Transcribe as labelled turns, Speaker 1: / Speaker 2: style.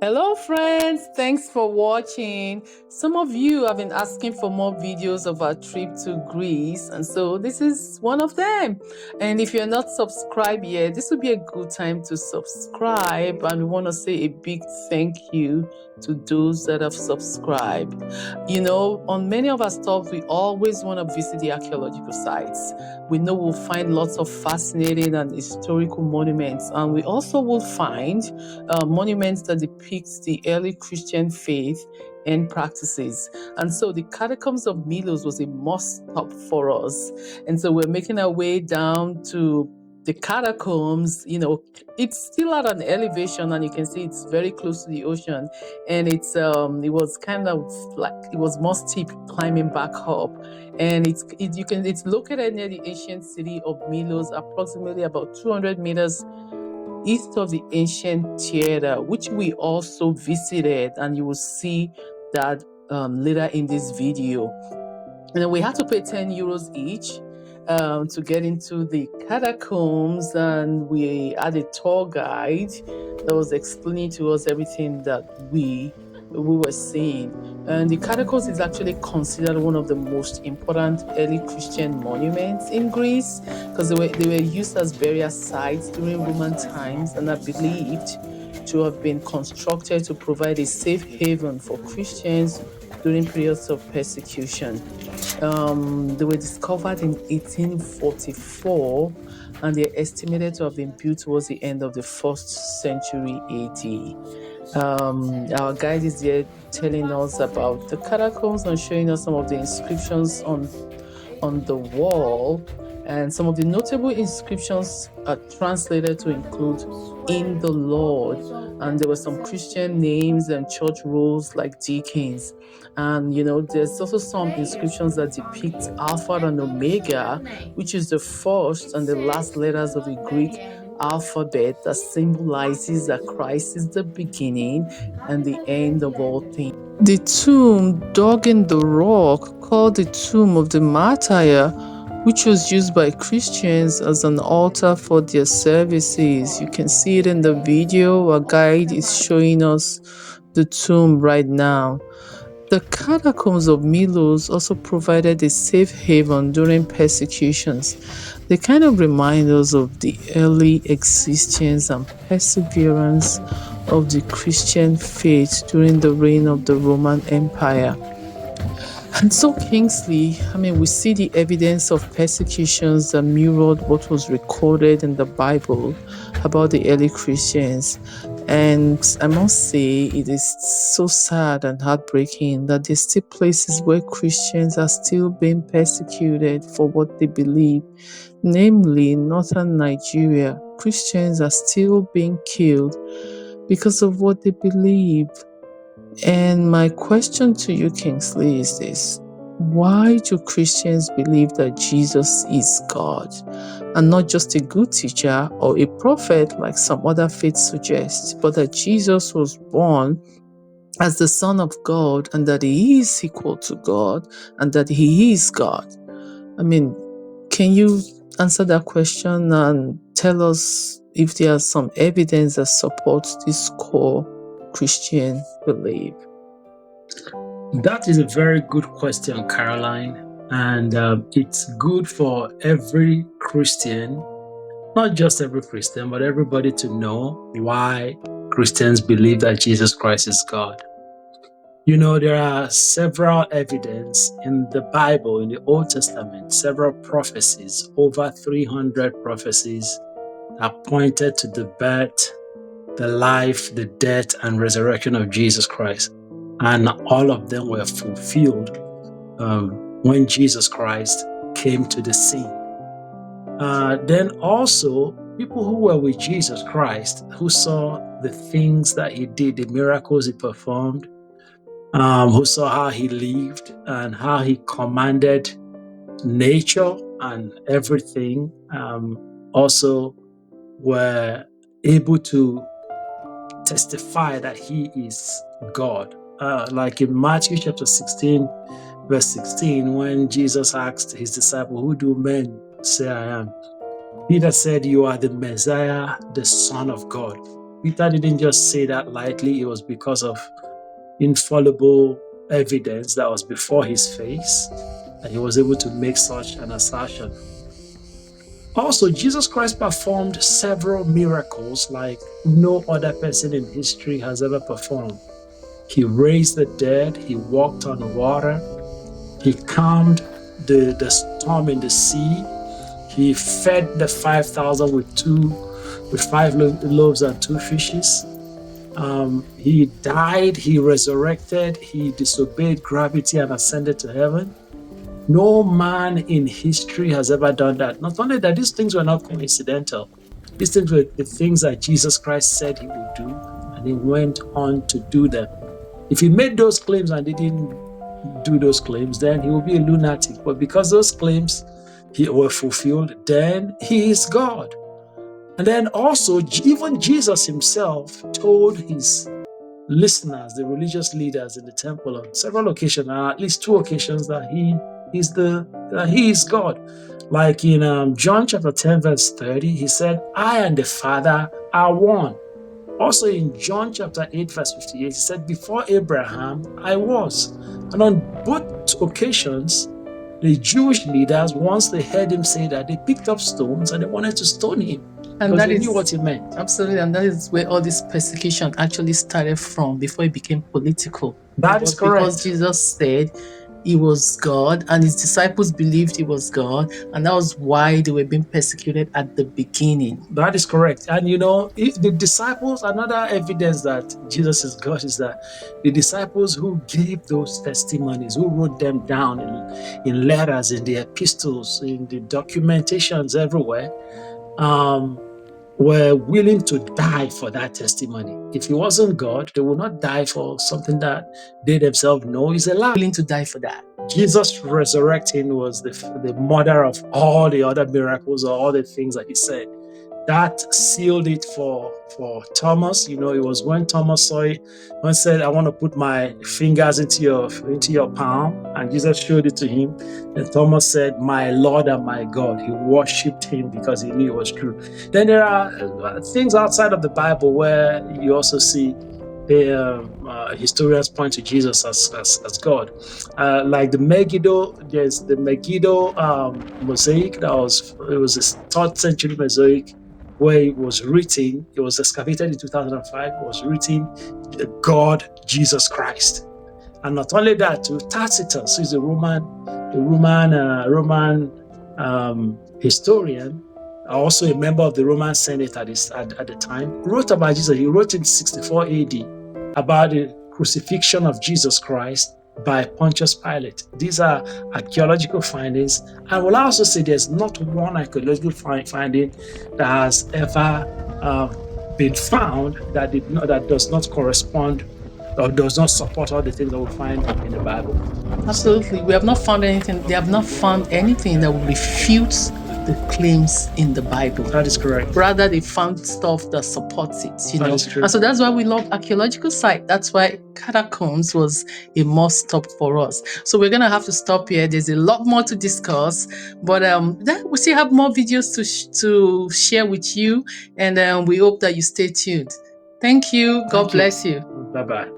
Speaker 1: Hello friends, thanks for watching. Some of you have been asking for more videos of our trip to Greece, and so this is one of them. And if you're not subscribed yet, this would be a good time to subscribe, and we want to say a big thank you to those that have subscribed. You know, on many of our stops, we always want to visit the archaeological sites. We know we'll find lots of fascinating and historical monuments, and we also will find monuments that depict the early Christian faith and practices. And so the Catacombs of Milos was a must stop for us. And so we're making our way down to the catacombs. You know, it's still at an elevation, and you can see it's very close to the ocean. And it was kind of like it was more steep climbing back up. And it's located near the ancient city of Milos, approximately about 200 meters east of the ancient theater, which we also visited, and you will see that later in this video. And we had to pay 10 euros each to get into the catacombs, and we had a tour guide that was explaining to us everything that we were seeing. And the catacombs is actually considered one of the most important early Christian monuments in Greece, because they were used as burial sites during Roman times, and are believed to have been constructed to provide a safe haven for Christians during periods of persecution. They were discovered in 1844, and they're estimated to have been built towards the end of the 1st century AD. Our guide is there telling us about the catacombs and showing us some of the inscriptions on the wall, and some of the notable inscriptions are translated to include "in the Lord," and there were some Christian names and church roles like deacons. And you know, there's also some inscriptions that depict Alpha and Omega, which is the first and the last letters of the Greek alphabet that symbolizes that Christ is the beginning and the end of all things. The tomb dug in the rock, called the Tomb of the Martyr, which was used by Christians as an altar for their services. You can see it in the video. Our guide is showing us the tomb right now. The Catacombs of Milos also provided a safe haven during persecutions. They kind of remind us of the early existence and perseverance of the Christian faith during the reign of the Roman Empire. And so, Kingsley, we see the evidence of persecutions that mirrored what was recorded in the Bible about the early Christians. And I must say, it is so sad and heartbreaking that there's still places where Christians are still being persecuted for what they believe. Namely, in northern Nigeria, Christians are still being killed because of what they believe. And my question to you, Kingsley, is this: why do Christians believe that Jesus is God and not just a good teacher or a prophet like some other faiths suggest, but that Jesus was born as the Son of God and that he is equal to God and that he is God? Can you answer that question and tell us if there are some evidence that supports this core Christian belief?
Speaker 2: That is a very good question, Caroline. And it's good for every Christian, not just every Christian, but everybody to know why Christians believe that Jesus Christ is God. You know, there are several evidence in the Bible, in the Old Testament, several prophecies, over 300 prophecies that pointed to the birth, the life, the death, and resurrection of Jesus Christ. And all of them were fulfilled when Jesus Christ came to the scene. Then also, people who were with Jesus Christ, who saw the things that he did, the miracles he performed, who saw how he lived and how he commanded nature and everything, also were able to testify that he is God. Like in Matthew chapter 16, verse 16, when Jesus asked his disciple, "Who do men say I am?" Peter said, "You are the Messiah, the Son of God." Peter didn't just say that lightly. It was because of infallible evidence that was before his face, and he was able to make such an assertion. Also, Jesus Christ performed several miracles like no other person in history has ever performed. He raised the dead, he walked on water, he calmed the storm in the sea, he fed the 5,000 with 5 loaves and 2 fishes. He died, he resurrected, he disobeyed gravity and ascended to heaven. No man in history has ever done that. Not only that, these things were not coincidental. These things were the things that Jesus Christ said he would do, and he went on to do them. If he made those claims and didn't do those claims, then he would be a lunatic. But because those claims were fulfilled, then he is God. And then also, even Jesus himself told his listeners, the religious leaders in the temple, on several occasions, at least 2 occasions, that he is God. Like in John chapter 10, verse 30, he said, I and the Father are one. Also in John chapter 8, verse 58, he said, before Abraham, I was. And on both occasions, the Jewish leaders, once they heard him say that, they picked up stones and they wanted to stone him. And because they knew what he meant.
Speaker 1: Absolutely, and that is where all this persecution actually started from before it became political.
Speaker 2: That is correct.
Speaker 1: Because Jesus said he was God, and his disciples believed he was God, and that was why they were being persecuted at the beginning.
Speaker 2: That is correct. And if the disciples, another evidence that Jesus is God is that the disciples who gave those testimonies, who wrote them down in letters, in the epistles, in the documentations everywhere, were willing to die for that testimony. If he wasn't God, they would not die for something that they themselves know is a lie.
Speaker 1: Willing to die for that.
Speaker 2: Jesus resurrecting was the mother of all the other miracles or all the things that he said. That sealed it for Thomas. It was when Thomas saw it, when said, I want to put my fingers into your palm, and Jesus showed it to him. And Thomas said, my Lord and my God. He worshipped him because he knew it was true. Then there are things outside of the Bible where you also see the historians point to Jesus as God. Like the Megiddo, there's the Megiddo mosaic it was a 3rd century mosaic where it was written, it was excavated in 2005, it was written, God, Jesus Christ. And not only that, Tacitus, who is a Roman historian, also a member of the Roman Senate at the time, wrote about Jesus. He wrote in 64 AD about the crucifixion of Jesus Christ by Pontius Pilate. These are archaeological findings, and we'll also say there's not one archaeological finding that has ever been found that does not correspond or does not support all the things that we find in the Bible.
Speaker 1: Absolutely, we have not found anything. They have not found anything that will refute the claims in the Bible.
Speaker 2: That is correct.
Speaker 1: Rather, they found stuff that supports it,
Speaker 2: That is true.
Speaker 1: And so that's why we love archaeological sites. That's why Catacombs was a must stop for us. So we're gonna have to stop here. There's a lot more to discuss, but we still have more videos to share with you, and we hope that you stay tuned. Thank you. God bless you.
Speaker 2: Bye bye.